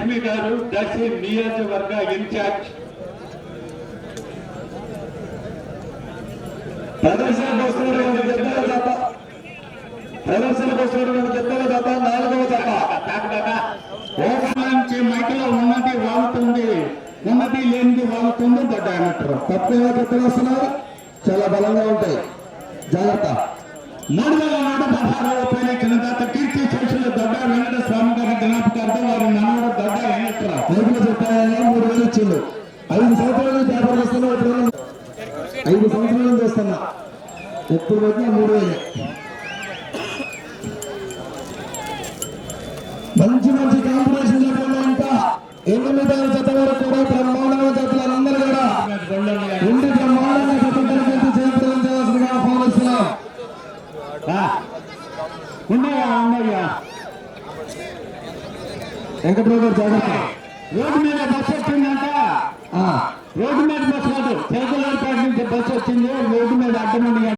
లక్ష్మి గారు దర్శి నియోజకవర్గ ఇన్ఛార్జ్. ప్రదర్శనకు వస్తున్నటువంటి జతల జత, ప్రదర్శనకు వస్తున్నటువంటి జతల జత 4వ జత. ఓపెన్ మైకులో ఉన్నది వాగుతుంది, ఉన్నది లేనిది వాగుతుంది. దొడ్డ అన్నట్టు తక్కువ జతలు వస్తున్నారు, చాలా బలంగా ఉంటాయి, జాగ్రత్త. 3,116వ పేరు కింద కీర్తి చేసిన దొడ్డ వెంకట స్వామి గారి జ్ఞాపకార్థం వారి మనవడు దొడ్డ వెంకట మైకులు చెప్పాయని 3,000 ఇచ్చిండు. 5 సంవత్సరాలు వ్యాపారం వస్తున్నా, 5 సంవత్సరాల నుంచి వస్తున్నా, ఎప్పుడు వచ్చినా 3,000. మంచి మంచి కాంపిటీషన్ జరుగుతుంది. ఇంకా 8వ జత వరకు కూడా బ్రహ్మాండమైన జతలు అందరూ కూడా ఉండి బ్రహ్మాండంగా జత కలిపి చేయించవలసిందిగా ఆహ్వానిస్తున్నాం. ఉన్నాయా వెంకట్రావు గారు జాగ్రత్త. రోడ్డు మీద బస్సు వచ్చిందంట, రోడ్డు మీద బస్సు కాదు, చిలకలూరుపేట నుంచి బస్సు వచ్చింది, రోడ్డు మీద అడ్డమండి